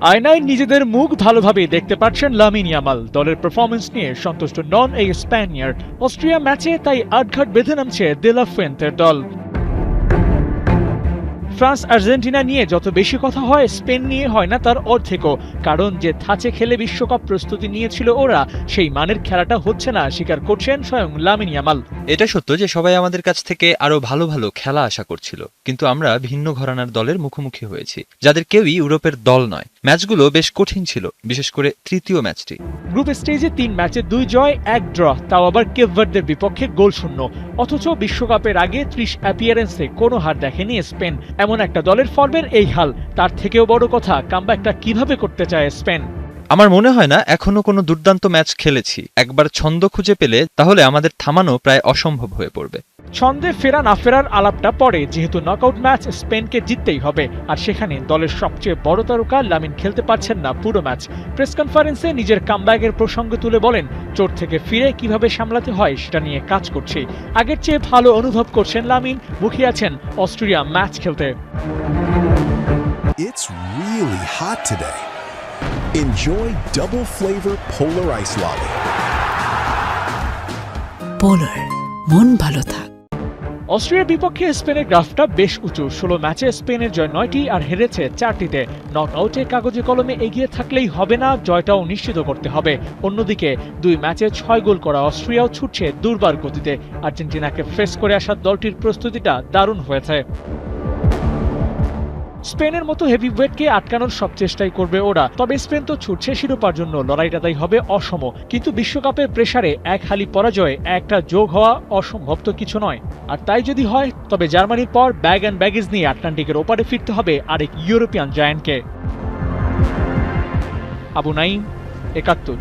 আয়নায় নিজেদের মুখ ভালোভাবেই দেখতে পাচ্ছেন লামিন ইয়ামাল। দলের পারফরমেন্স নিয়ে সন্তুষ্ট নন এই স্প্যানিয়ার্ড। অস্ট্রিয়া ম্যাচে তাই আটঘাট বেঁধে নামছে দে লা ফুয়েন্তের দল। ফ্রান্স আর্জেন্টিনা নিয়ে যত বেশি কথা হয়, স্পেন নিয়ে হয় না তার অর্ধেকও। কারণ যে ধাঁচে খেলে বিশ্বকাপ প্রস্তুতি নিয়েছিল ওরা, সেই মানের খেলাটা হচ্ছে না, স্বীকার করছেন স্বয়ং লামিন ইয়ামাল। এটা সত্য যে সবাই আমাদের কাছ থেকে আরো ভালো ভালো খেলা আশা করছিল, কিন্তু আমরা ভিন্ন ঘরানার দলের মুখোমুখি হয়েছি, যাদের কেউই ইউরোপের দল নয়। ম্যাচগুলো বেশ কঠিন ছিল, বিশেষ করে তৃতীয় ম্যাচটি। গ্রুপ স্টেজে 3 ম্যাচে 2 জয় 1 ড্র, তাও আবার কেপ ভার্দের বিপক্ষে গোলশূন্য। অথচ বিশ্বকাপের আগে 30 অ্যাপিয়ারেন্সে কোনো হার দেখেনি স্পেন। এমন একটা দলের ফর্মের এই হাল, তার থেকেও বড় কথা কামব্যাকটা কিভাবে করতে চায় স্পেন। আমার মনে হয় না এখনো কোনো দুর্দান্ত ম্যাচ খেলেছি। একবার ছন্দ খুঁজে পেলে তাহলে আমাদের থামানো প্রায় অসম্ভব হয়ে পড়বে। ছন্দে ফেরা না ফেরার আলাপটা পরে, যেহেতু নকআউট ম্যাচ স্পেনকে জিততেই হবে। আর সেখানে দলের সবচেয়ে বড় তারকা লামিন খেলতে পারছেন না পুরো ম্যাচ। প্রেস কনফারেন্সে নিজের কামব্যাকের প্রসঙ্গ তুলে বলেন, চোট থেকে ফিরে কিভাবে সামলাতে হয় সেটা নিয়ে কাজ করছি। আগের চেয়ে ভালো অনুভব করছেন লামিন, মুখিয়ে আছেন অস্ট্রিয়া ম্যাচ খেলতে। It's really hot today. Enjoy double flavor Polar Ice Latte. পোলার, মন ভালো থাক। অস্ট্রিয়ার বিপক্ষে স্পেনের গ্রাফটা বেশ উঁচু। 16 ম্যাচে স্পেনের জয় 9টি আর হেরেছে 4টিতে। নকআউটে কাগজে কলমে এগিয়ে থাকলেই হবে না, জয়টাও নিশ্চিত করতে হবে। অন্যদিকে 2 ম্যাচে 6 গোল করা অস্ট্রিয়াও ছুটছে দুর্বার গতিতে। আর্জেন্টিনাকে ফেস করে আসা দলটির প্রস্তুতিটা দারুণ হয়েছে। স্পেনের মতো হেভিওয়েটকে আটকানোর সব চেষ্টাই করবে ওরা। তবে স্পেন তো ছুটছে শিরোপার জন্য, লড়াইটা তাই হবে অসম। কিন্তু বিশ্বকাপের প্রেসারে এক হালি পরাজয়ে একটা যোগ হওয়া অসম্ভব তো কিছু নয়। আর তাই যদি হয়, তবে জার্মানির পর ব্যাগ অ্যান্ড ব্যাগেজ নিয়ে আটলান্টিকের ওপারে ফিরতে হবে আরেক ইউরোপিয়ান জায়ান্টকে। আবু নাইম, ৭১।